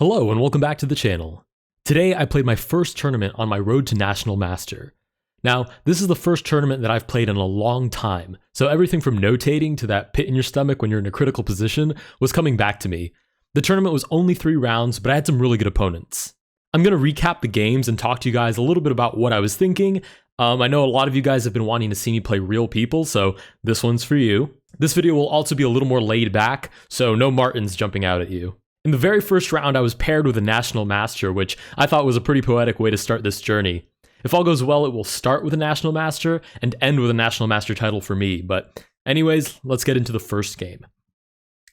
Hello and welcome back to the channel. Today I played my first tournament on my road to National Master. Now, this is the first tournament that I've played in a long time, so everything from notating to that pit in your stomach when you're in a critical position was coming back to me. The tournament was only 3 rounds, but I had some really good opponents. I'm going to recap the games and talk to you guys a little bit about what I was thinking. I know a lot of you guys have been wanting to see me play real people, so this one's for you. This video will also be a little more laid back, so no Martins jumping out at you. In the very first round, I was paired with a National Master, which I thought was a pretty poetic way to start this journey. If all goes well, it will start with a National Master and end with a National Master title for me, but anyways, let's get into the first game.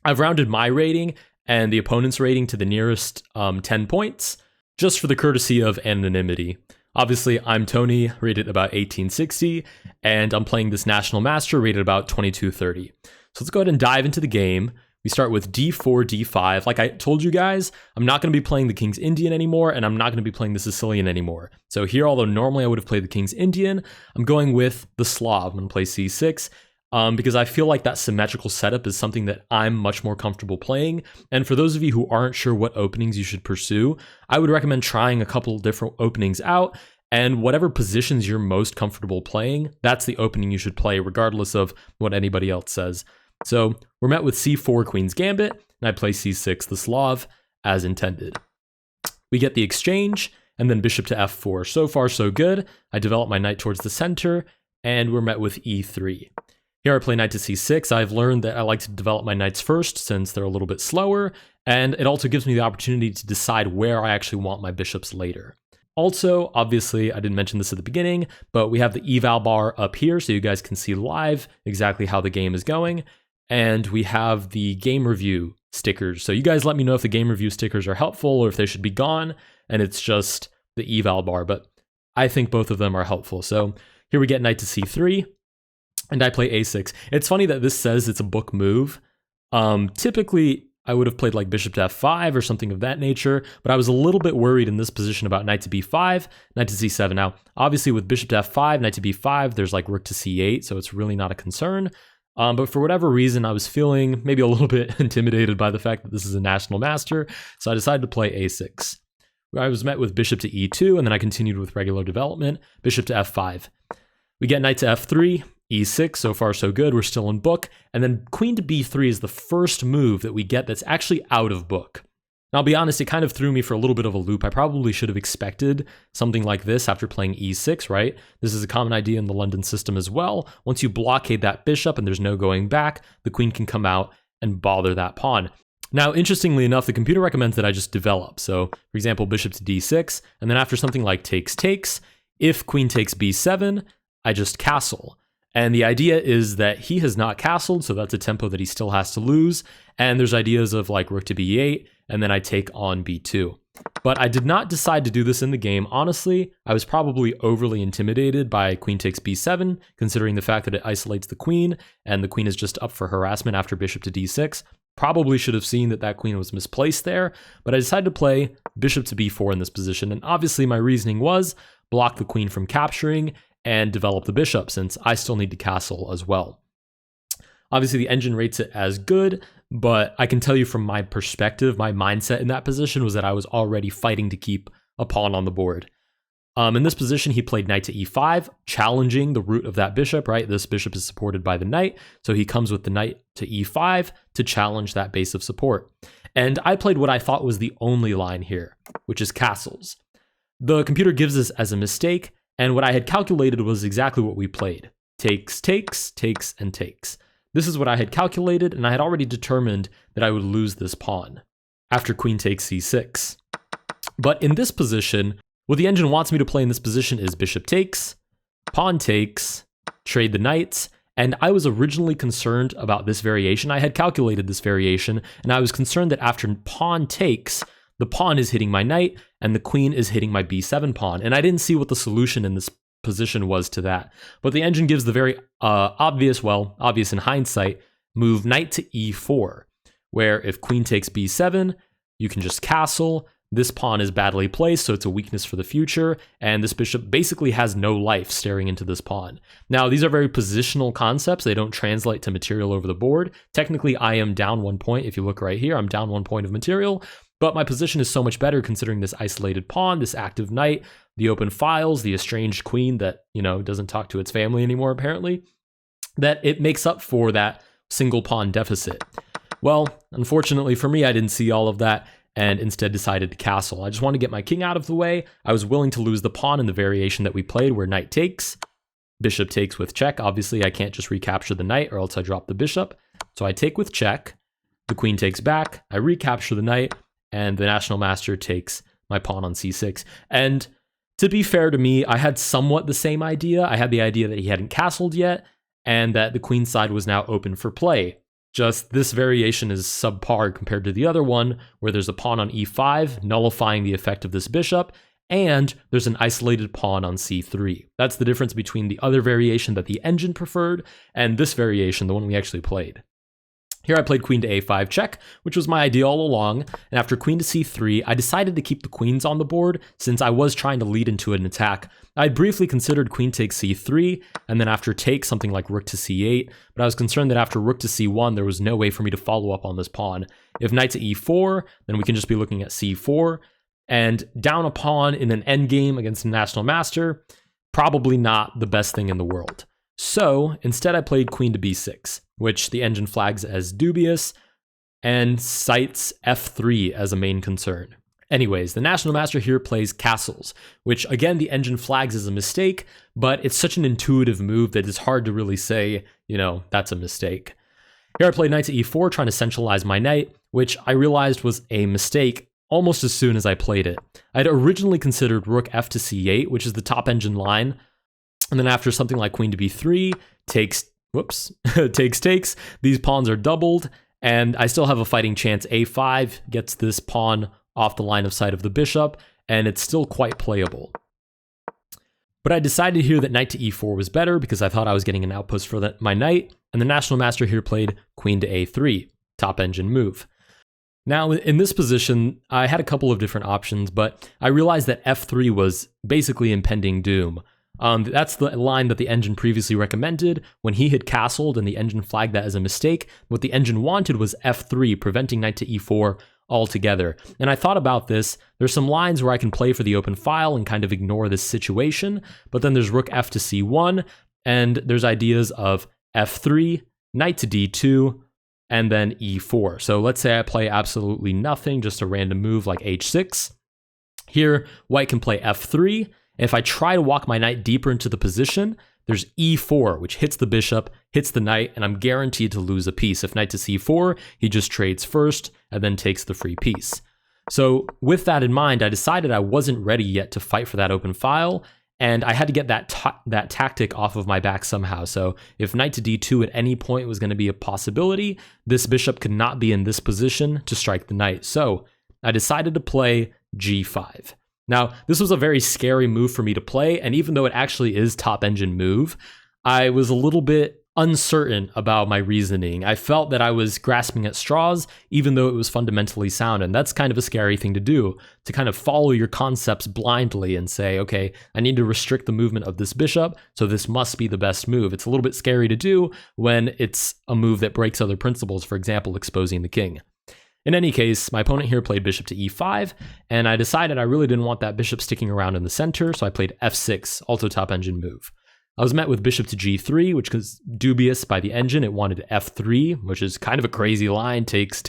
I've rounded my rating and the opponent's rating to the nearest 10 points, just for the courtesy of anonymity. Obviously, I'm Tony, rated about 1860, and I'm playing this National Master rated about 2230. So let's go ahead and dive into the game. We start with d4, d5. Like I told you guys, I'm not going to be playing the King's Indian anymore, and I'm not going to be playing the Sicilian anymore. So here, although normally I would have played the King's Indian, I'm going with the Slav. I'm going to play c6, because I feel like that symmetrical setup is something that I'm much more comfortable playing. And for those of you who aren't sure what openings you should pursue, I would recommend trying a couple different openings out, and whatever positions you're most comfortable playing, that's the opening you should play, regardless of what anybody else says. So we're met with c4, Queen's Gambit, and I play c6, the Slav, as intended. We get the exchange, and then bishop to f4. So far, so good. I develop my knight towards the center, and we're met with e3. Here I play knight to c6. I've learned that I like to develop my knights first, since they're a little bit slower, and it also gives me the opportunity to decide where I actually want my bishops later. Also, obviously, I didn't mention this at the beginning, but we have the eval bar up here, so you guys can see live exactly how the game is going. And we have the game review stickers. So you guys let me know if the game review stickers are helpful or if they should be gone, and it's just the eval bar, but I think both of them are helpful. So here we get knight to c3, and I play a6. It's funny that this says it's a book move. Typically, I would have played like bishop to f5 or something of that nature, but I was a little bit worried in this position about knight to b5, knight to c7. Now, obviously with bishop to f5, knight to b5, there's like rook to c8, so it's really not a concern. But for whatever reason, I was feeling maybe a little bit intimidated by the fact that this is a National Master, so I decided to play a6. I was met with bishop to e2, and then I continued with regular development, bishop to f5. We get knight to f3, e6, so far so good, we're still in book, and then queen to b3 is the first move that we get that's actually out of book. Now, I'll be honest, it kind of threw me for a little bit of a loop. I probably should have expected something like this after playing e6, right? This is a common idea in the London system as well. Once you blockade that bishop and there's no going back, the queen can come out and bother that pawn. Now, interestingly enough, the computer recommends that I just develop. So, for example, bishop to d6, and then after something like takes, if queen takes b7, I just castle. And the idea is that he has not castled, so that's a tempo that he still has to lose. And there's ideas of like rook to b8, and then I take on b2. But I did not decide to do this in the game. Honestly, I was probably overly intimidated by queen takes b7, considering the fact that it isolates the queen, and the queen is just up for harassment after bishop to d6. Probably should have seen that that queen was misplaced there, but I decided to play bishop to b4 in this position. And obviously my reasoning was block the queen from capturing and develop the bishop, since I still need to castle as well. Obviously, the engine rates it as good, but I can tell you from my perspective, my mindset in that position was that I was already fighting to keep a pawn on the board. In this position, he played knight to e5, challenging the root of that bishop, right? This bishop is supported by the knight, so he comes with the knight to e5 to challenge that base of support. And I played what I thought was the only line here, which is castles. The computer gives this as a mistake, and what I had calculated was exactly what we played. Takes, and takes. This is what I had calculated, and I had already determined that I would lose this pawn after queen takes c6. But in this position, what the engine wants me to play in this position is bishop takes, pawn takes, trade the knights, and I was originally concerned about this variation. I had calculated this variation, and I was concerned that after pawn takes, the pawn is hitting my knight, and the queen is hitting my b7 pawn, and I didn't see what the solution in this position was to that. But the engine gives the very obvious in hindsight, move knight to e4, where if queen takes b7, you can just castle. This pawn is badly placed, so it's a weakness for the future, and this bishop basically has no life staring into this pawn. Now, these are very positional concepts. They don't translate to material over the board. Technically, I am down 1 point. If you look right here, I'm down 1 point of material, But my position is so much better considering this isolated pawn, this active knight, the open files, the estranged queen that, doesn't talk to its family anymore apparently, that it makes up for that single pawn deficit. Well, unfortunately for me, I didn't see all of that and instead decided to castle. I just want to get my king out of the way. I was willing to lose the pawn in the variation that we played where knight takes, bishop takes with check. Obviously, I can't just recapture the knight or else I drop the bishop. So I take with check, the queen takes back, I recapture the knight, and the National Master takes my pawn on c6. And to be fair to me, I had somewhat the same idea. I had the idea that he hadn't castled yet, and that the queen side was now open for play. Just this variation is subpar compared to the other one, where there's a pawn on e5, nullifying the effect of this bishop, and there's an isolated pawn on c3. That's the difference between the other variation that the engine preferred, and this variation, the one we actually played. Here I played queen to a5 check, which was my idea all along, and after queen to c3, I decided to keep the queens on the board since I was trying to lead into an attack. I briefly considered queen takes c3, and then after take, something like rook to c8, but I was concerned that after rook to c1, there was no way for me to follow up on this pawn. If knight to e4, then we can just be looking at c4, and down a pawn in an endgame against a National Master, probably not the best thing in the world. So instead I played queen to b6, which the engine flags as dubious and cites f3 as a main concern. Anyways, the National Master here plays castles, which again the engine flags as a mistake, but it's such an intuitive move that it's hard to really say, that's a mistake. Here I played knight to e4, trying to centralize my knight, which I realized was a mistake almost as soon as I played it. I'd originally considered rook f to c8, which is the top engine line, and then after something like queen to b3, takes, these pawns are doubled, and I still have a fighting chance. a5 gets this pawn off the line of sight of the bishop, and it's still quite playable. But I decided here that knight to e4 was better because I thought I was getting an outpost for my knight, and the National Master here played queen to a3, top engine move. Now, in this position, I had a couple of different options, but I realized that f3 was basically impending doom. That's the line that the engine previously recommended when he had castled and the engine flagged that as a mistake. What the engine wanted was f3, preventing knight to e4 altogether. And I thought about this. There's some lines where I can play for the open file and kind of ignore this situation, but then there's rook f to c1, and there's ideas of f3, knight to d2, and then e4. So let's say I play absolutely nothing, just a random move like h6. Here, white can play f3. If I try to walk my knight deeper into the position, there's e4, which hits the bishop, hits the knight, and I'm guaranteed to lose a piece. If knight to c4, he just trades first and then takes the free piece. So with that in mind, I decided I wasn't ready yet to fight for that open file, and I had to get that tactic off of my back somehow. So if knight to d2 at any point was going to be a possibility, this bishop could not be in this position to strike the knight. So I decided to play g5. Now, this was a very scary move for me to play, and even though it actually is top engine move, I was a little bit uncertain about my reasoning. I felt that I was grasping at straws, even though it was fundamentally sound, and that's kind of a scary thing to do, to kind of follow your concepts blindly and say, okay, I need to restrict the movement of this bishop, so this must be the best move. It's a little bit scary to do when it's a move that breaks other principles, for example, exposing the king. In any case, my opponent here played bishop to e5, and I decided I really didn't want that bishop sticking around in the center, so I played f6, also top engine move. I was met with bishop to g3, which was dubious by the engine. It wanted f3, which is kind of a crazy line, takes.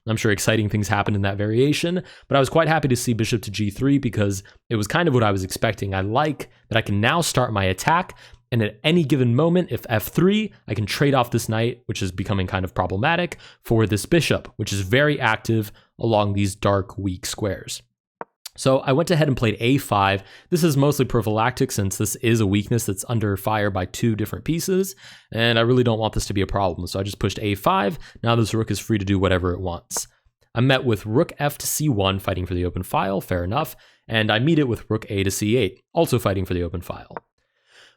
I'm sure exciting things happened in that variation, but I was quite happy to see bishop to g3 because it was kind of what I was expecting. I like that I can now start my attack, and at any given moment, if f3, I can trade off this knight, which is becoming kind of problematic, for this bishop, which is very active along these dark, weak squares. So I went ahead and played a5. This is mostly prophylactic since this is a weakness that's under fire by two different pieces, and I really don't want this to be a problem. So I just pushed a5. Now this rook is free to do whatever it wants. I'm met with rook f to c1, fighting for the open file, fair enough, and I meet it with rook a to c8, also fighting for the open file.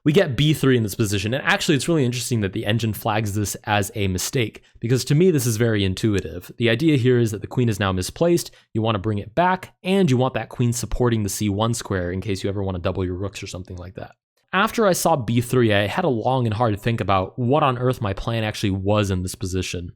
We get b3 in this position, and actually it's really interesting that the engine flags this as a mistake, because to me this is very intuitive. The idea here is that the queen is now misplaced, you want to bring it back, and you want that queen supporting the c1 square in case you ever want to double your rooks or something like that. After I saw b3, I had a long and hard think about what on earth my plan actually was in this position.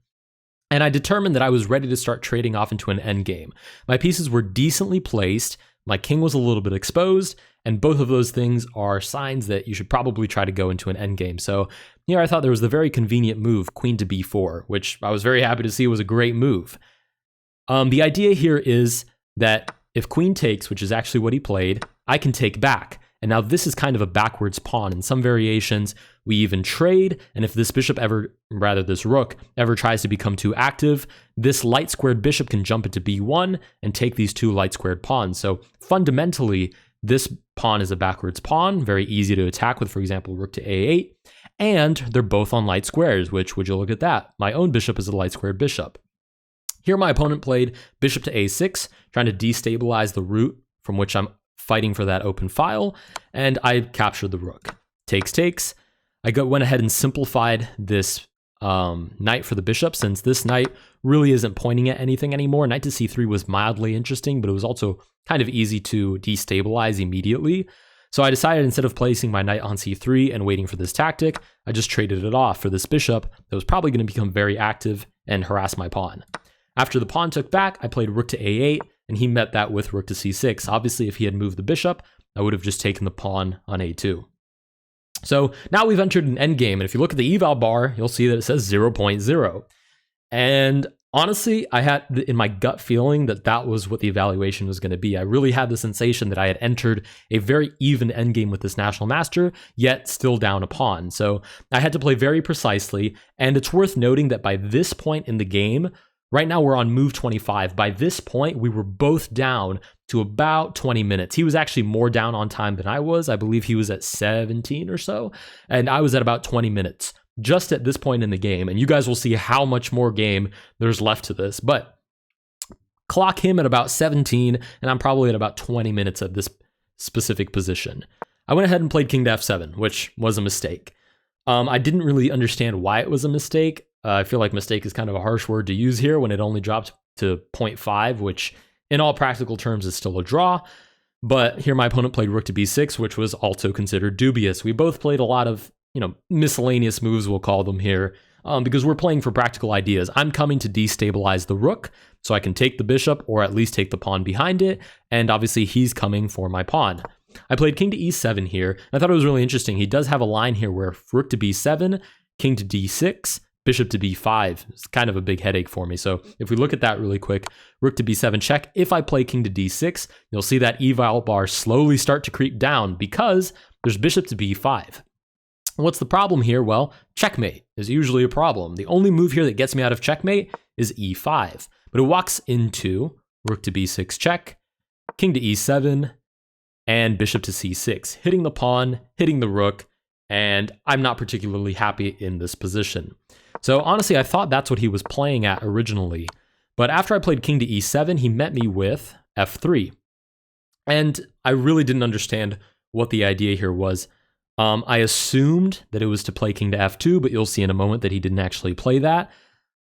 And I determined that I was ready to start trading off into an endgame. My pieces were decently placed, my king was a little bit exposed, and both of those things are signs that you should probably try to go into an endgame. So here I thought there was the very convenient move, queen to b4, which I was very happy to see was a great move. The idea here is that if queen takes, which is actually what he played, I can take back. And now this is kind of a backwards pawn. In some variations, we even trade, and if this this rook ever tries to become too active, this light squared bishop can jump into b1 and take these two light squared pawns. So fundamentally, this pawn is a backwards pawn, very easy to attack with, for example, rook to a8, and they're both on light squares, which, would you look at that? My own bishop is a light squared bishop. Here my opponent played bishop to a6, trying to destabilize the root from which I'm fighting for that open file, and I captured the rook. Takes. I went ahead and simplified this knight for the bishop, since this knight really isn't pointing at anything anymore. Knight to c3 was mildly interesting, but it was also kind of easy to destabilize immediately. So I decided, instead of placing my knight on c3 and waiting for this tactic, I just traded it off for this bishop that was probably going to become very active and harass my pawn. After the pawn took back, I played rook to a8, and he met that with rook to c6. Obviously, if he had moved the bishop, I would have just taken the pawn on a2. So now we've entered an endgame, and if you look at the eval bar, you'll see that it says 0.0. And honestly, I had in my gut feeling that that was what the evaluation was going to be. I really had the sensation that I had entered a very even endgame with this national master, yet still down a pawn. So I had to play very precisely, and it's worth noting that by this point in the game, right now we're on move 25. By this point, we were both down to about 20 minutes. He was actually more down on time than I was. I believe he was at 17 or so, and I was at about 20 minutes just at this point in the game. And you guys will see how much more game there's left to this. But clock him at about 17, and I'm probably at about 20 minutes at this specific position. I went ahead and played king to f7, which was a mistake. I didn't really understand why it was a mistake. I feel like mistake is kind of a harsh word to use here when it only dropped to 0.5, which in all practical terms is still a draw. But here my opponent played rook to b6, which was also considered dubious. We both played a lot of, miscellaneous moves, we'll call them here, because we're playing for practical ideas. I'm coming to destabilize the rook, so I can take the bishop or at least take the pawn behind it, and obviously he's coming for my pawn. I played king to e7 here, and I thought it was really interesting. He does have a line here where rook to b7, king to d6, bishop to b5. It's kind of a big headache for me. So if we look at that really quick, rook to b7 check. If I play king to d6, you'll see that eval bar slowly start to creep down because there's bishop to b5. What's the problem here? Well, checkmate is usually a problem. The only move here that gets me out of checkmate is e5, but it walks into rook to b6 check, king to e7, and bishop to c6, hitting the pawn, hitting the rook, and I'm not particularly happy in this position. So honestly, I thought that's what he was playing at originally, but after I played king to e7, he met me with f3, and I really didn't understand what the idea here was. I assumed that it was to play king to f2, but you'll see in a moment that he didn't actually play that.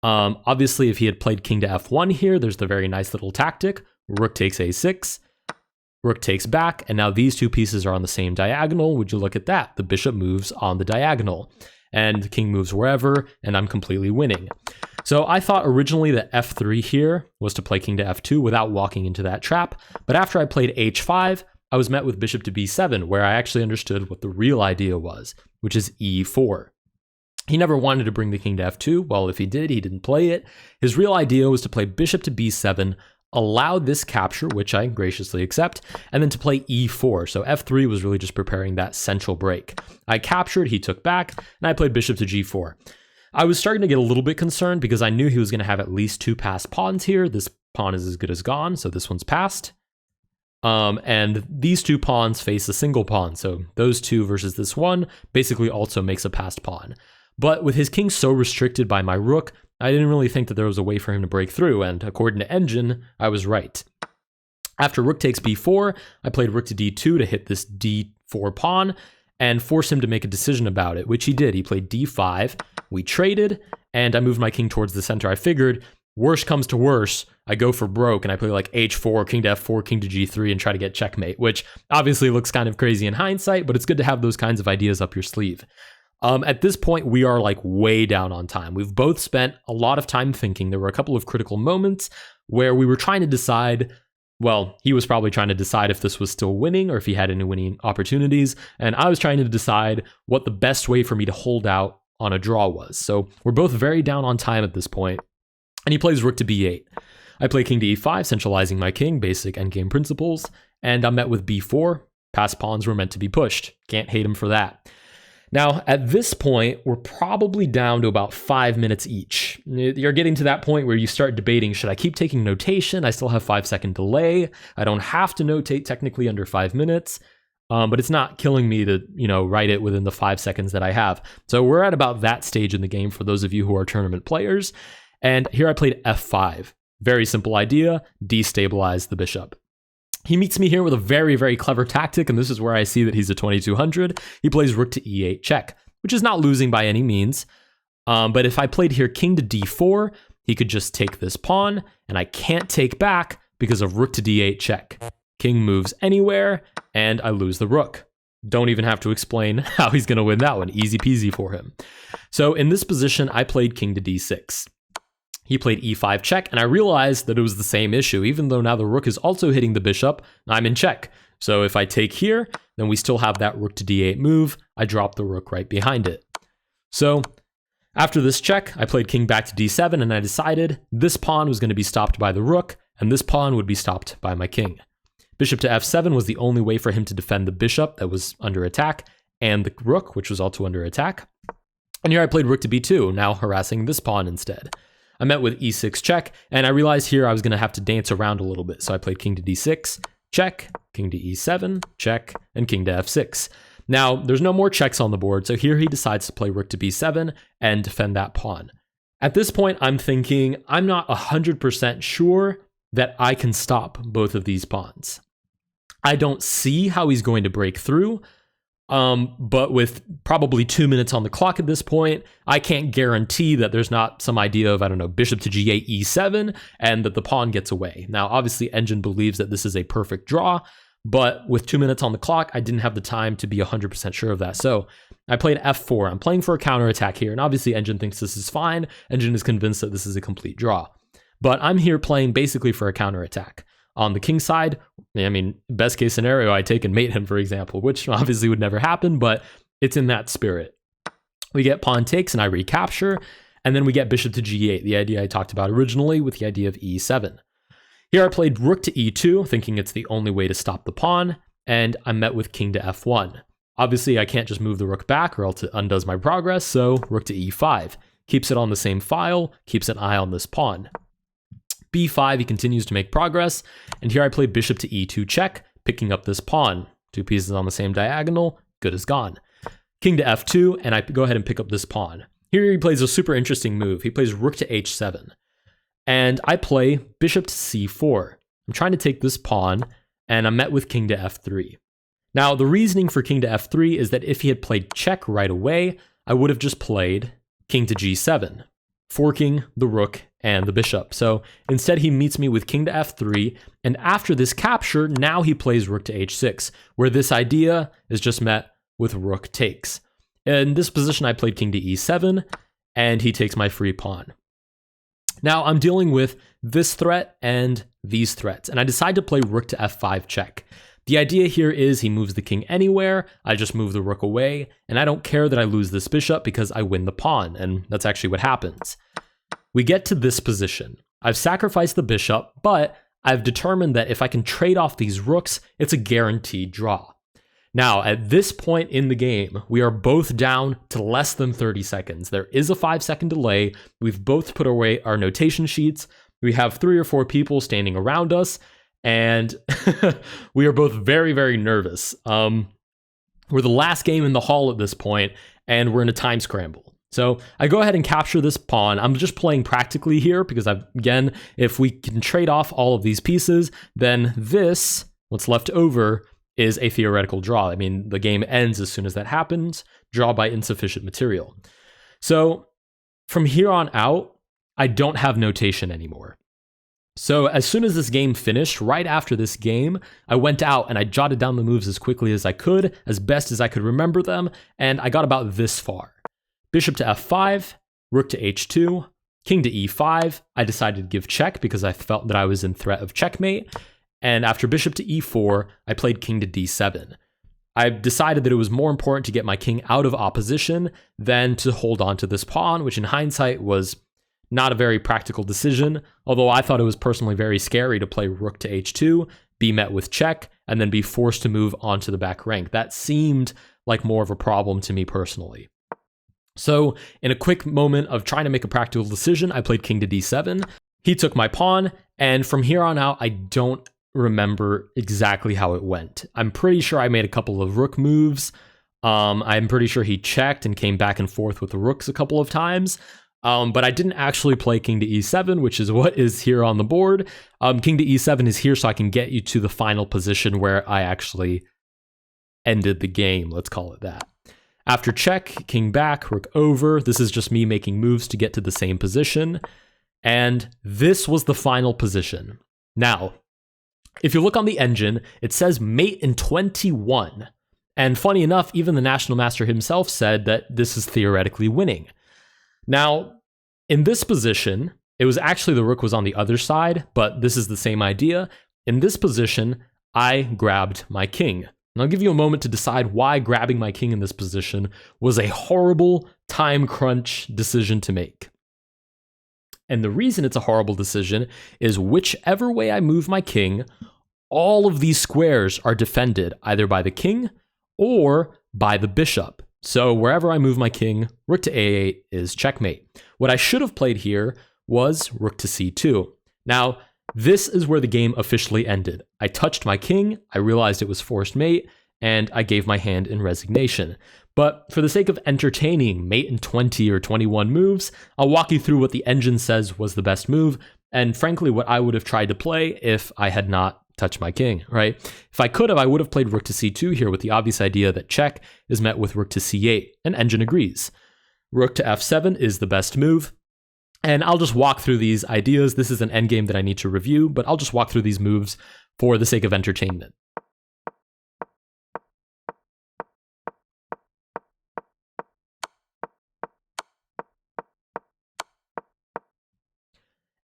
Obviously, if he had played king to f1 here, there's the very nice little tactic. Rook takes a6, rook takes back, and now these two pieces are on the same diagonal. Would you look at that? The bishop moves on the diagonal, and the king moves wherever, and I'm completely winning. So I thought originally that f3 here was to play king to f2 without walking into that trap, but after I played h5, I was met with bishop to b7, where I actually understood what the real idea was, which is e4. He never wanted to bring the king to f2. Well, if he did, he didn't play it. His real idea was to play bishop to b7, allow this capture, which I graciously accept, and then to play e4. So f3 was really just preparing that central break. I captured, he took back, and I played bishop to g4. I was starting to get a little bit concerned because I knew he was going to have at least two passed pawns here. This pawn is as good as gone, so this one's passed. And these two pawns face a single pawn, so those two versus this one basically also makes a passed pawn. But with his king so restricted by my rook, I didn't really think that there was a way for him to break through, and according to Engine, I was right. After rook takes b4, I played rook to d2 to hit this d4 pawn and force him to make a decision about it, which he did. He played d5, we traded, and I moved my king towards the center. I figured, worst comes to worst, I go for broke and I play like h4, king to f4, king to g3 and try to get checkmate, which obviously looks kind of crazy in hindsight, but it's good to have those kinds of ideas up your sleeve. At this point, we are like way down on time. We've both spent a lot of time thinking. There were a couple of critical moments where we were trying to decide, well, he was probably trying to decide if this was still winning or if he had any winning opportunities. And I was trying to decide what the best way for me to hold out on a draw was. So we're both very down on time at this point. And he plays rook to b8. I play king to e5, centralizing my king, basic endgame principles. And I'm met with b4. Past pawns were meant to be pushed. Can't hate him for that. Now, at this point, we're probably down to about 5 minutes each. You're getting to that point where you start debating, should I keep taking notation? I still have 5-second delay. I don't have to notate technically under 5 minutes, but it's not killing me to, write it within the 5 seconds that I have. So we're at about that stage in the game for those of you who are tournament players. And here I played f5. Very simple idea, destabilize the bishop. He meets me here with a very, very clever tactic, and this is where I see that he's a 2200. He plays rook to e8 check, which is not losing by any means. But if I played here king to d4, he could just take this pawn, and I can't take back because of rook to d8 check. King moves anywhere, and I lose the rook. Don't even have to explain how he's going to win that one. Easy peasy for him. So in this position, I played king to d6. He played e5 check, and I realized that it was the same issue. Even though now the rook is also hitting the bishop, I'm in check. So if I take here, then we still have that rook to d8 move. I drop the rook right behind it. So after this check, I played king back to d7, and I decided this pawn was going to be stopped by the rook, and this pawn would be stopped by my king. Bishop to f7 was the only way for him to defend the bishop that was under attack, and the rook, which was also under attack. And here I played rook to b2, now harassing this pawn instead. I met with e6 check, and I realized here I was going to have to dance around a little bit. So I played king to d6, check, king to e7, check, and king to f6. Now, there's no more checks on the board, so here he decides to play rook to b7 and defend that pawn. At this point, I'm thinking, I'm not 100% sure that I can stop both of these pawns. I don't see how he's going to break through, but with probably 2 minutes on the clock at this point, I can't guarantee that there's not some idea of, bishop to g8, e7, and that the pawn gets away. Now, obviously, Engine believes that this is a perfect draw, but with 2 minutes on the clock, I didn't have the time to be 100% sure of that. So I played f4. I'm playing for a counterattack here, and obviously Engine thinks this is fine. Engine is convinced that this is a complete draw. But I'm here playing basically for a counterattack. On the king side, best case scenario, I take and mate him, for example, which obviously would never happen, but it's in that spirit. We get pawn takes and I recapture, and then we get bishop to g8, the idea I talked about originally with the idea of e7. Here I played rook to e2, thinking it's the only way to stop the pawn, and I'm met with king to f1. Obviously, I can't just move the rook back or else it undoes my progress, so rook to e5. Keeps it on the same file, keeps an eye on this pawn. b5, he continues to make progress, and here I play bishop to e2 check, picking up this pawn. 2 pieces on the same diagonal, good as gone. King to f2, and I go ahead and pick up this pawn. Here he plays a super interesting move. He plays rook to h7, and I play bishop to c4. I'm trying to take this pawn, and I'm met with king to f3. Now, the reasoning for king to f3 is that if he had played check right away, I would have just played king to g7, forking the rook and the bishop. So instead he meets me with king to f3, and after this capture, now he plays rook to h6, where this idea is just met with rook takes. In this position, I played king to e7, and he takes my free pawn. Now I'm dealing with this threat and these threats, and I decide to play rook to f5 check. The idea here is he moves the king anywhere, I just move the rook away, and I don't care that I lose this bishop because I win the pawn, and that's actually what happens. We get to this position. I've sacrificed the bishop, but I've determined that if I can trade off these rooks, it's a guaranteed draw. Now, at this point in the game, we are both down to less than 30 seconds. There is a 5-second delay. We've both put away our notation sheets. We have 3 or 4 people standing around us, and we are both very, very nervous. We're the last game in the hall at this point, and we're in a time scramble. So I go ahead and capture this pawn. I'm just playing practically here because again, if we can trade off all of these pieces, then this, what's left over, is a theoretical draw. The game ends as soon as that happens, draw by insufficient material. So from here on out, I don't have notation anymore. So as soon as this game finished, right after this game, I went out and I jotted down the moves as quickly as I could, as best as I could remember them, and I got about this far. Bishop to f5, rook to h2, king to e5. I decided to give check because I felt that I was in threat of checkmate, and after bishop to e4, I played king to d7. I decided that it was more important to get my king out of opposition than to hold on to this pawn, which in hindsight was not a very practical decision, although I thought it was personally very scary to play rook to h2, be met with check, and then be forced to move onto the back rank. That seemed like more of a problem to me personally. So in a quick moment of trying to make a practical decision, I played king to d7. He took my pawn, and from here on out, I don't remember exactly how it went. I'm pretty sure I made a couple of rook moves. I'm pretty sure he checked and came back and forth with the rooks a couple of times. But I didn't actually play king to e7, which is what is here on the board. King to e7 is here so I can get you to the final position where I actually ended the game, let's call it that. After check, king back, rook over. This is just me making moves to get to the same position. And this was the final position. Now, if you look on the engine, it says mate in 21. And funny enough, even the National Master himself said that this is theoretically winning. Now, in this position, it was actually the rook was on the other side, but this is the same idea. In this position, I grabbed my king. And I'll give you a moment to decide why grabbing my king in this position was a horrible time crunch decision to make. And the reason it's a horrible decision is whichever way I move my king, all of these squares are defended either by the king or by the bishop. So wherever I move my king, rook to a8 is checkmate. What I should have played here was rook to c2. Now, this is where the game officially ended. I touched my king, I realized it was forced mate, and I gave my hand in resignation. But for the sake of entertaining mate in 20 or 21 moves, I'll walk you through what the engine says was the best move, and frankly what I would have tried to play if I had not touched my king, right? If I could have, I would have played rook to c2 here with the obvious idea that check is met with rook to c8, and engine agrees. Rook to f7 is the best move, and I'll just walk through these ideas. This is an endgame that I need to review, but I'll just walk through these moves for the sake of entertainment.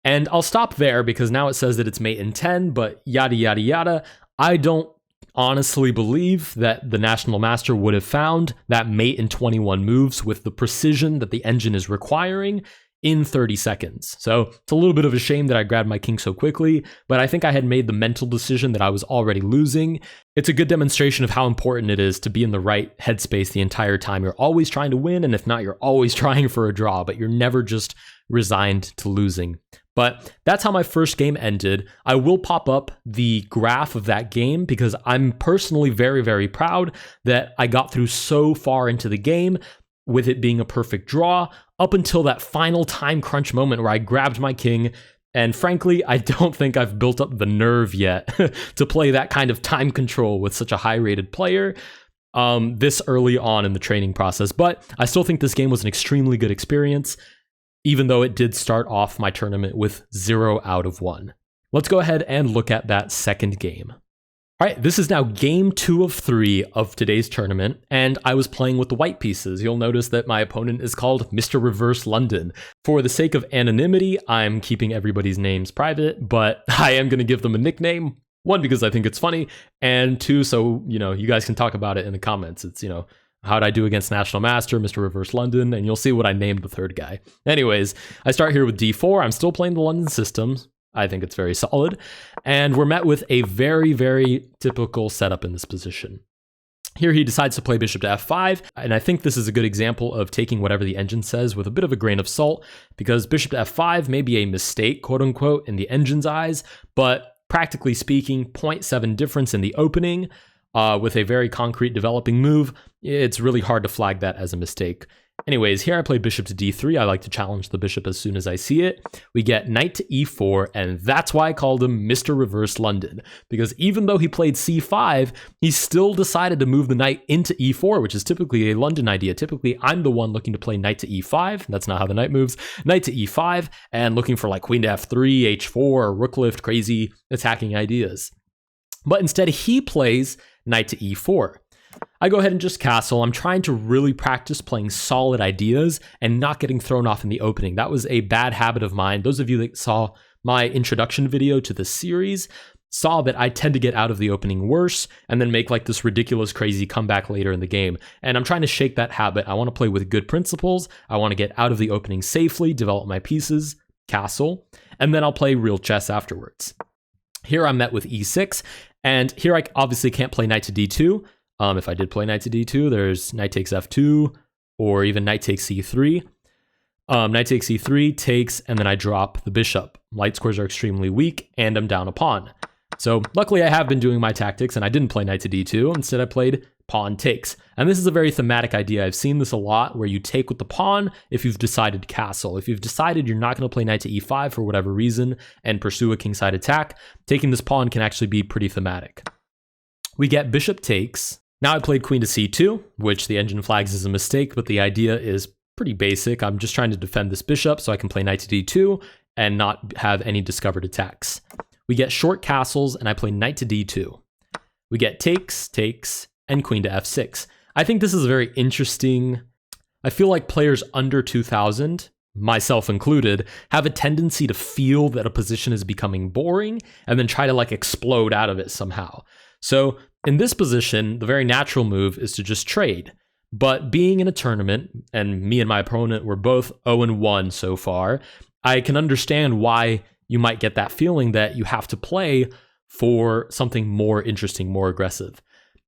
And I'll stop there because now it says that it's mate in 10, but yada, yada, yada. I don't honestly believe that the National Master would have found that mate in 21 moves with the precision that the engine is requiring in 30 seconds. So it's a little bit of a shame that I grabbed my king so quickly, but I think I had made the mental decision that I was already losing. It's a good demonstration of how important it is to be in the right headspace the entire time. You're always trying to win, and if not, you're always trying for a draw, but you're never just resigned to losing. But that's how my first game ended. I will pop up the graph of that game because I'm personally very, very proud that I got through so far into the game with it being a perfect draw up until that final time crunch moment where I grabbed my king. And frankly, I don't think I've built up the nerve yet to play that kind of time control with such a high-rated player this early on in the training process. But I still think this game was an extremely good experience, even though it did start off my tournament with 0 out of 1. Let's go ahead and look at that second game. All right, this is now game 2 of 3 of today's tournament, and I was playing with the white pieces. You'll notice that my opponent is called Mr. Reverse London. For the sake of anonymity, I'm keeping everybody's names private, but I am going to give them a nickname. 1, because I think it's funny, and 2, so, you guys can talk about it in the comments. It's, how'd I do against National Master, Mr. Reverse London, and you'll see what I named the third guy. Anyways, I start here with d4. I'm still playing the London system. I think it's very solid. And we're met with a very, very typical setup in this position. Here he decides to play bishop to f5, and I think this is a good example of taking whatever the engine says with a bit of a grain of salt, because bishop to f5 may be a mistake, quote unquote, in the engine's eyes, but practically speaking, 0.7 difference in the opening with a very concrete developing move, it's really hard to flag that as a mistake. Anyways, here I play bishop to d3. I like to challenge the bishop as soon as I see it. We get knight to e4, and that's why I called him Mr. Reverse London, because even though he played c5, he still decided to move the knight into e4, which is typically a London idea. Typically, I'm the one looking to play knight to e5. That's not how the knight moves. Knight to e5, and looking for like queen to f3, h4, or rook lift, crazy attacking ideas. But instead, he plays knight to e4. I go ahead and just castle. I'm trying to really practice playing solid ideas and not getting thrown off in the opening. That was a bad habit of mine. Those of you that saw my introduction video to the series saw that I tend to get out of the opening worse and then make like this ridiculous, crazy comeback later in the game. And I'm trying to shake that habit. I want to play with good principles. I want to get out of the opening safely, develop my pieces, castle, and then I'll play real chess afterwards. Here I'm met with e6, and here I obviously can't play knight to d2. If I did play knight to d2, there's knight takes f2, or even knight takes c3. Knight takes c3, takes, and then I drop the bishop. Light squares are extremely weak, and I'm down a pawn. So luckily I have been doing my tactics, and I didn't play knight to d2. Instead I played pawn takes. And this is a very thematic idea. I've seen this a lot, where you take with the pawn if you've decided castle. If you've decided you're not going to play knight to e5 for whatever reason and pursue a kingside attack, taking this pawn can actually be pretty thematic. We get bishop takes. Now I played queen to c2, which the engine flags is a mistake, but the idea is pretty basic. I'm just trying to defend this bishop so I can play knight to d2 and not have any discovered attacks. We get short castles, and I play knight to d2. We get takes, takes, and queen to f6. I think this is very interesting. I feel like players under 2000, myself included, have a tendency to feel that a position is becoming boring and then try to like explode out of it somehow. So in this position, the very natural move is to just trade. But being in a tournament, and me and my opponent were both 0-1 so far, I can understand why you might get that feeling that you have to play for something more interesting, more aggressive.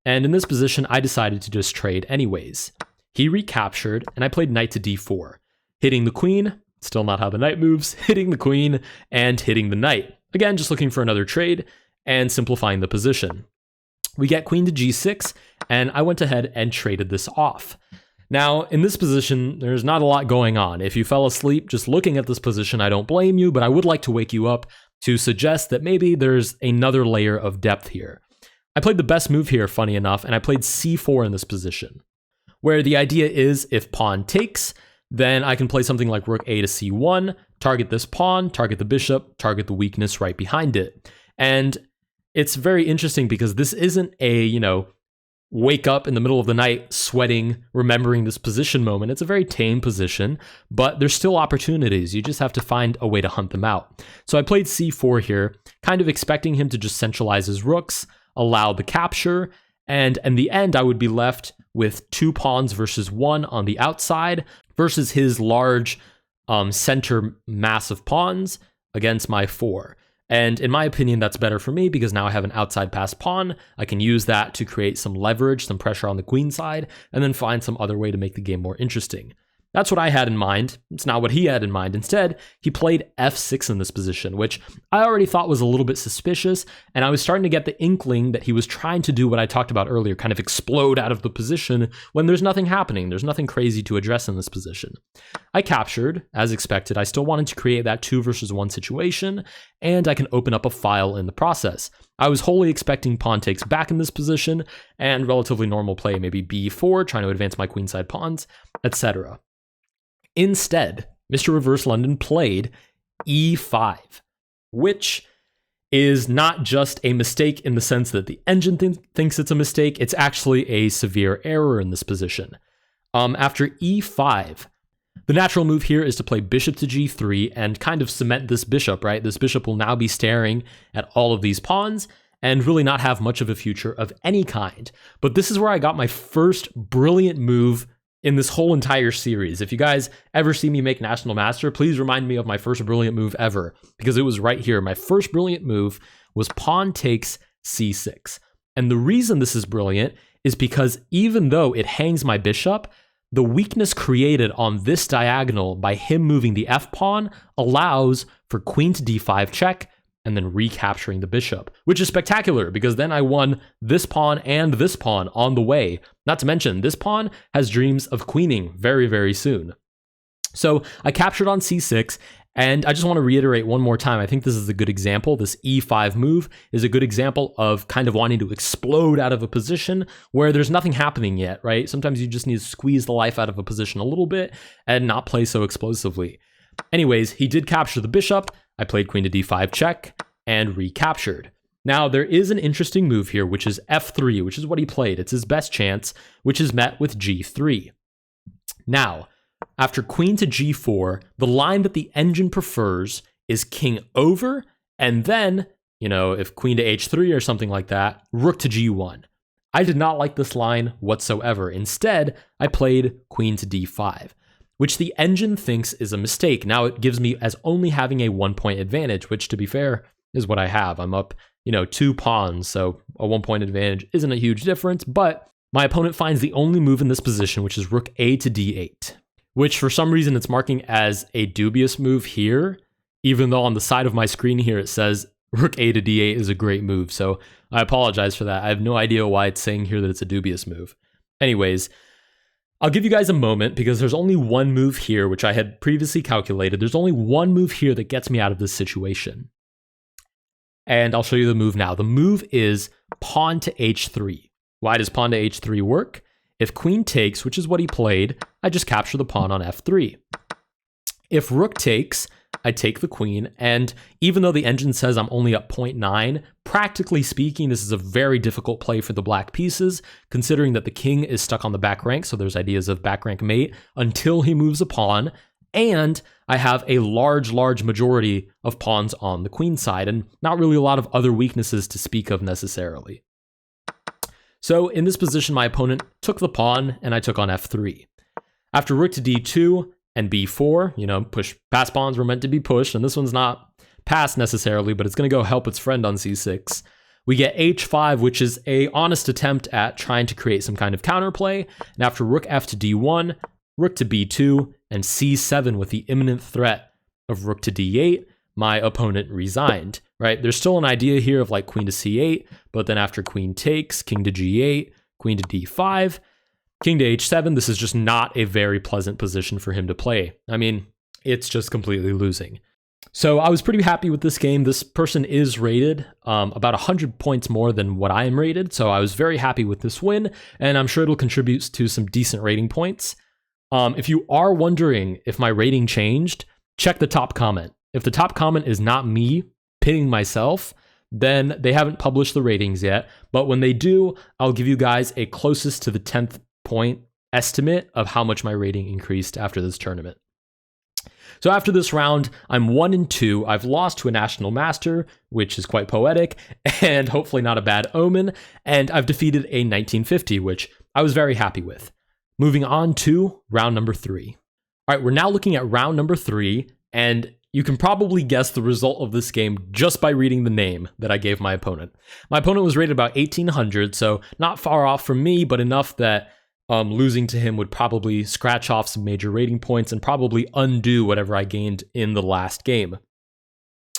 And in this position, I decided to just trade anyways. He recaptured, and I played knight to d4, hitting the queen, still not how the knight moves, hitting the queen, and hitting the knight. Again, just looking for another trade and simplifying the position. We get queen to g6, and I went ahead and traded this off. Now, in this position, there's not a lot going on. If you fell asleep just looking at this position, I don't blame you, but I would like to wake you up to suggest that maybe there's another layer of depth here. I played the best move here, funny enough, and I played c4 in this position, where the idea is if pawn takes, then I can play something like rook a to c1, target this pawn, target the bishop, target the weakness right behind it. And it's very interesting because this isn't a, wake up in the middle of the night sweating, remembering this position moment. It's a very tame position, but there's still opportunities. You just have to find a way to hunt them out. So I played c4 here, kind of expecting him to just centralize his rooks, allow the capture, and in the end, I would be left with 2 pawns versus 1 on the outside versus his large center mass of pawns against my 4. And in my opinion, that's better for me because now I have an outside passed pawn. I can use that to create some leverage, some pressure on the queen side, and then find some other way to make the game more interesting. That's what I had in mind. It's not what he had in mind. Instead, he played f6 in this position, which I already thought was a little bit suspicious, and I was starting to get the inkling that he was trying to do what I talked about earlier, kind of explode out of the position when there's nothing happening. There's nothing crazy to address in this position. I captured, as expected. I still wanted to create that 2 versus 1 situation, and I can open up a file in the process. I was wholly expecting pawn takes back in this position, and relatively normal play, maybe b4, trying to advance my queenside pawns, etc. Instead, Mr. Reverse London played e5, which is not just a mistake in the sense that the engine thinks it's a mistake, it's actually a severe error in this position. After e5, the natural move here is to play bishop to g3 and kind of cement this bishop, right? This bishop will now be staring at all of these pawns and really not have much of a future of any kind. But this is where I got my first brilliant move in this whole entire series. If you guys ever see me make National Master, please remind me of my first brilliant move ever, because it was right here. My first brilliant move was pawn takes c6. And the reason this is brilliant is because even though it hangs my bishop, the weakness created on this diagonal by him moving the f-pawn allows for queen to d5 check and then recapturing the bishop, which is spectacular because then I won this pawn and this pawn on the way. Not to mention, this pawn has dreams of queening very, very soon. So I captured on c6, and I just want to reiterate one more time, I think this is a good example. This e5 move is a good example of kind of wanting to explode out of a position where there's nothing happening yet, right? Sometimes you just need to squeeze the life out of a position a little bit and not play so explosively. Anyways, he did capture the bishop. I played queen to d5 check and recaptured. Now, there is an interesting move here, which is f3, which is what he played. It's his best chance, which is met with g3. Now, after queen to g4, the line that the engine prefers is king over, and then, if queen to h3 or something like that, rook to g1. I did not like this line whatsoever. Instead, I played queen to d5, which the engine thinks is a mistake. Now it gives me as only having a 1-point advantage, which, to be fair, is what I have. I'm up, 2 pawns, so a 1-point advantage isn't a huge difference, but my opponent finds the only move in this position, which is rook a to d8, which for some reason it's marking as a dubious move here, even though on the side of my screen here it says rook a to d8 is a great move, so I apologize for that. I have no idea why it's saying here that it's a dubious move. Anyways, I'll give you guys a moment because there's only one move here, which I had previously calculated. There's only one move here that gets me out of this situation. And I'll show you the move now. The move is pawn to h3. Why does pawn to h3 work? If queen takes, which is what he played, I just capture the pawn on f3. If rook takes, I take the queen, and even though the engine says I'm only up 0.9, practically speaking, this is a very difficult play for the black pieces, considering that the king is stuck on the back rank, so there's ideas of back rank mate, until he moves a pawn, and I have a large majority of pawns on the queen side, and not really a lot of other weaknesses to speak of necessarily. So in this position, my opponent took the pawn, and I took on f3. After rook to d2, and b4, pass pawns were meant to be pushed, and this one's not passed necessarily, but it's going to go help its friend on c6. We get h5, which is a honest attempt at trying to create some kind of counterplay, and after rook f to d1, rook to b2, and c7 with the imminent threat of rook to d8, my opponent resigned, right? There's still an idea here of like queen to c8, but then after queen takes, king to g8, queen to d5, king to h7, this is just not a very pleasant position for him to play. I mean, it's just completely losing. So I was pretty happy with this game. This person is rated about 100 points more than what I am rated, so I was very happy with this win, and I'm sure it'll contribute to some decent rating points. If you are wondering if my rating changed, check the top comment. If the top comment is not me pinning myself, then they haven't published the ratings yet, but when they do, I'll give you guys a closest to the 10th point estimate of how much my rating increased after this tournament. So after this round, I'm 1-2. I've lost to a national master, which is quite poetic and hopefully not a bad omen, and I've defeated a 1950, which I was very happy with. Moving on to round number 3. All right, we're now looking at round number 3, and you can probably guess the result of this game just by reading the name that I gave my opponent. My opponent was rated about 1800, so not far off from me, but enough that losing to him would probably scratch off some major rating points and probably undo whatever I gained in the last game.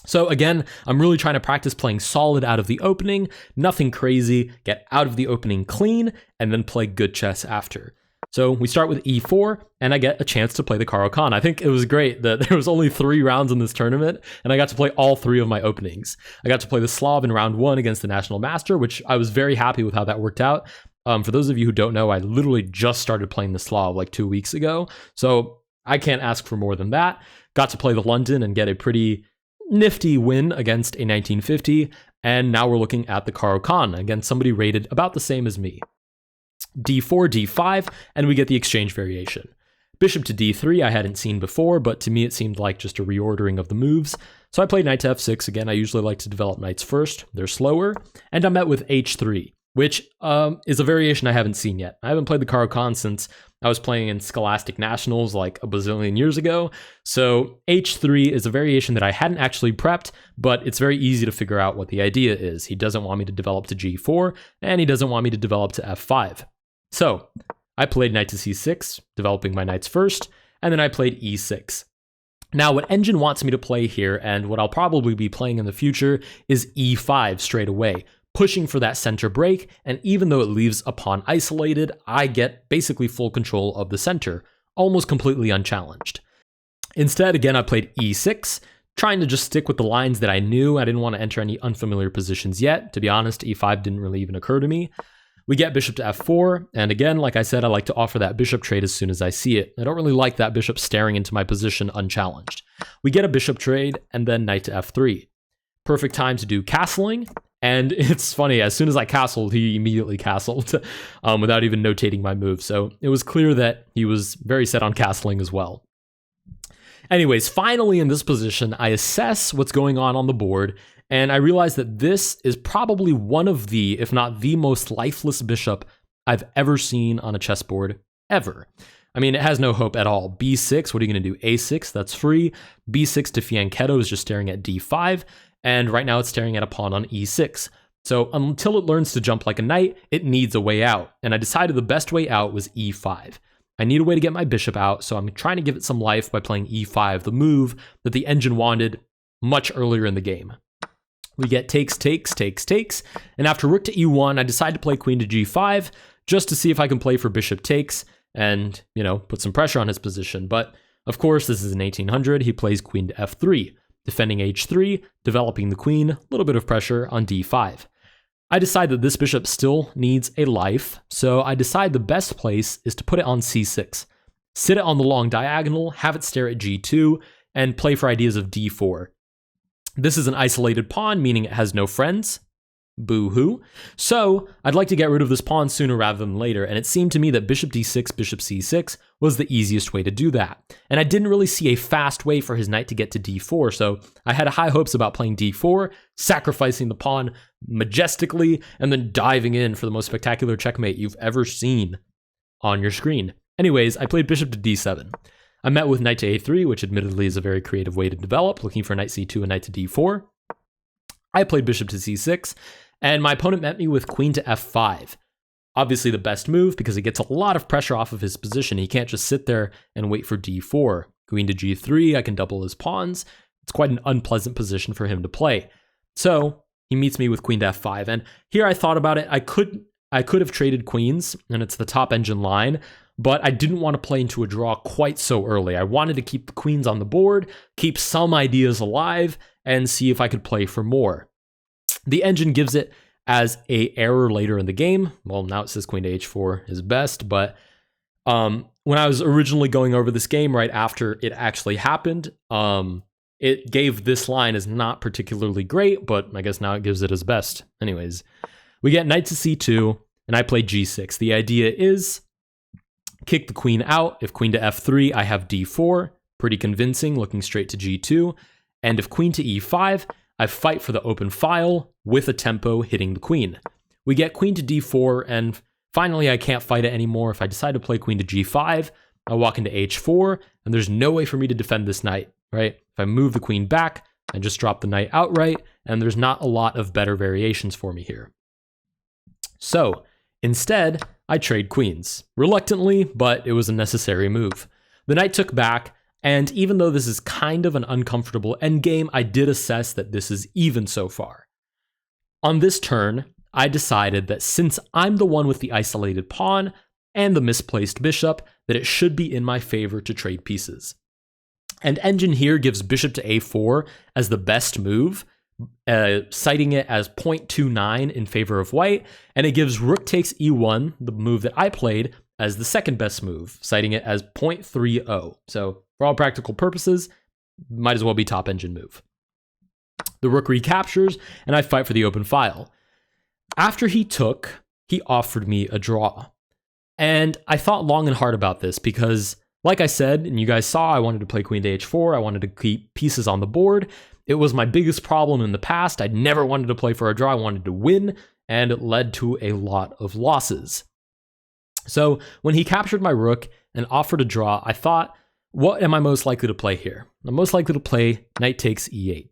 So again, I'm really trying to practice playing solid out of the opening, nothing crazy, get out of the opening clean, and then play good chess after. So we start with e4, and I get a chance to play the Caro-Kann. I think it was great that there was only 3 rounds in this tournament, and I got to play all 3 of my openings. I got to play the Slav in round 1 against the National Master, which I was very happy with how that worked out. For those of you who don't know, I literally just started playing the Slav like 2 weeks ago, so I can't ask for more than that. Got to play the London and get a pretty nifty win against a 1950, and now we're looking at the Caro-Kann against somebody rated about the same as me. d4, d5, and we get the exchange variation. Bishop to d3 I hadn't seen before, but to me it seemed like just a reordering of the moves. So I played knight to f6. Again, I usually like to develop knights first. They're slower. And I'm met with h3, which is a variation I haven't seen yet. I haven't played the Caro-Kann since I was playing in Scholastic Nationals like a bazillion years ago. So h3 is a variation that I hadn't actually prepped, but it's very easy to figure out what the idea is. He doesn't want me to develop to g4, and he doesn't want me to develop to f5. So I played knight to c6, developing my knights first, and then I played e6. Now, what Engine wants me to play here, and what I'll probably be playing in the future, is e5 straight away, pushing for that center break, and even though it leaves a pawn isolated, I get basically full control of the center, almost completely unchallenged. Instead, again, I played e6, trying to just stick with the lines that I knew. I didn't want to enter any unfamiliar positions yet. To be honest, e5 didn't really even occur to me. We get bishop to f4, and again, like I said, I like to offer that bishop trade as soon as I see it. I don't really like that bishop staring into my position unchallenged. We get a bishop trade, and then knight to f3. Perfect time to do castling, and it's funny, as soon as I castled, he immediately castled without even notating my move, so it was clear that he was very set on castling as well. Anyways, finally in this position, I assess what's going on the board, and I realize that this is probably one of the, if not the most lifeless bishop I've ever seen on a chessboard, ever. I mean, it has no hope at all. b6, what are you going to do? a6, that's free. b6 to fianchetto is just staring at d5, and right now it's staring at a pawn on e6. So until it learns to jump like a knight, it needs a way out, and I decided the best way out was e5. I need a way to get my bishop out, so I'm trying to give it some life by playing e5, the move that the Engine wanted much earlier in the game. We get takes, takes, takes, takes, and after rook to e1, I decide to play queen to g5, just to see if I can play for bishop takes, and, you know, put some pressure on his position. But, of course, this is in 1800, he plays queen to f3, defending h3, developing the queen, a little bit of pressure on d5. I decide that this bishop still needs a life, so I decide the best place is to put it on c6. Sit it on the long diagonal, have it stare at g2, and play for ideas of d4. This is an isolated pawn, meaning it has no friends. Boo-hoo. So I'd like to get rid of this pawn sooner rather than later, and it seemed to me that bishop d6, bishop c6 was the easiest way to do that. And I didn't really see a fast way for his knight to get to d4, so I had high hopes about playing d4, sacrificing the pawn majestically, and then diving in for the most spectacular checkmate you've ever seen on your screen. Anyways, I played bishop to d7. I met with knight to a3, which admittedly is a very creative way to develop, looking for knight c2 and knight to d4. I played bishop to c6, and my opponent met me with queen to f5. Obviously the best move because it gets a lot of pressure off of his position. He can't just sit there and wait for d4. Queen to g3, I can double his pawns. It's quite an unpleasant position for him to play. So he meets me with queen to f5, and here I thought about it. I could have traded queens, and it's the top Engine line, but I didn't want to play into a draw quite so early. I wanted to keep the queens on the board, keep some ideas alive, and see if I could play for more. The Engine gives it as a error later in the game. Well, now it says queen to h4 is best, but when I was originally going over this game right after it actually happened, it gave this line as not particularly great, but I guess now it gives it as best. Anyways, we get knight to c2, and I play g6. The idea is kick the queen out. If queen to f3, I have d4. Pretty convincing, looking straight to g2. And if queen to e5, I fight for the open file with a tempo hitting the queen. We get queen to d4, and finally I can't fight it anymore. If I decide to play queen to g5, I walk into h4, and there's no way for me to defend this knight, right? If I move the queen back, I just drop the knight outright, and there's not a lot of better variations for me here. So instead, I trade queens. Reluctantly, but it was a necessary move. The knight took back, and even though this is kind of an uncomfortable endgame, I did assess that this is even so far. On this turn, I decided that since I'm the one with the isolated pawn and the misplaced bishop, that it should be in my favor to trade pieces. And Engine here gives bishop to a4 as the best move, citing it as 0.29 in favor of white, and it gives rook takes e1, the move that I played, as the second best move, citing it as 0.30. So for all practical purposes, might as well be top Engine move. The rook recaptures, and I fight for the open file. After he took, he offered me a draw. And I thought long and hard about this because, like I said, and you guys saw, I wanted to play queen to h4, I wanted to keep pieces on the board. It was my biggest problem in the past. I never wanted to play for a draw, I wanted to win, and it led to a lot of losses. So when he captured my rook and offered a draw, I thought, what am I most likely to play here? I'm most likely to play knight takes e8.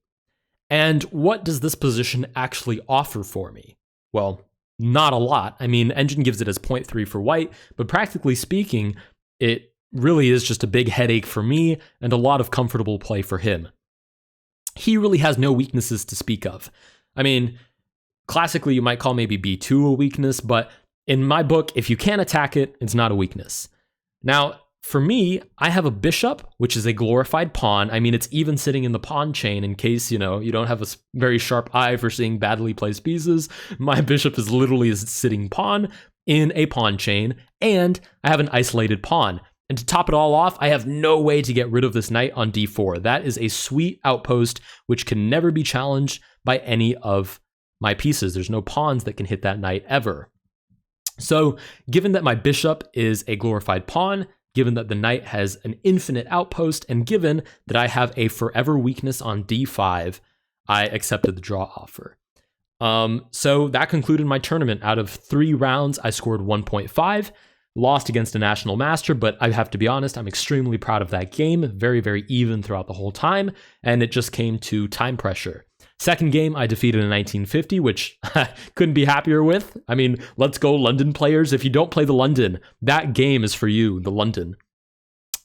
And what does this position actually offer for me? Well, not a lot. I mean, Engine gives it as 0.3 for white, but practically speaking, it really is just a big headache for me and a lot of comfortable play for him. He really has no weaknesses to speak of. I mean, classically, you might call maybe b2 a weakness, but in my book, if you can't attack it, it's not a weakness. Now, for me, I have a bishop, which is a glorified pawn. I mean, it's even sitting in the pawn chain in case, you don't have a very sharp eye for seeing badly placed pieces. My bishop is literally a sitting pawn in a pawn chain, and I have an isolated pawn. And to top it all off, I have no way to get rid of this knight on d4. That is a sweet outpost which can never be challenged by any of my pieces. There's no pawns that can hit that knight ever. So given that my bishop is a glorified pawn, given that the knight has an infinite outpost, and given that I have a forever weakness on d5, I accepted the draw offer. So that concluded my tournament. Out of 3 rounds, I scored 1.5, lost against a national master, but I have to be honest, I'm extremely proud of that game. Very, very even throughout the whole time, and it just came to time pressure. Second game, I defeated a 1950, which I couldn't be happier with. I mean, let's go London players. If you don't play the London, that game is for you, the London.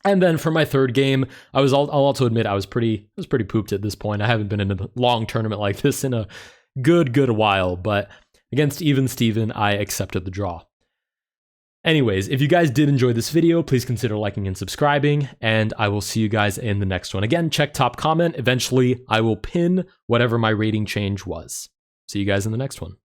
And then for my third game, I'll also admit I was pretty pooped at this point. I haven't been in a long tournament like this in a good while, but against Even Steven, I accepted the draw. Anyways, if you guys did enjoy this video, please consider liking and subscribing, and I will see you guys in the next one. Again, check top comment. Eventually, I will pin whatever my rating change was. See you guys in the next one.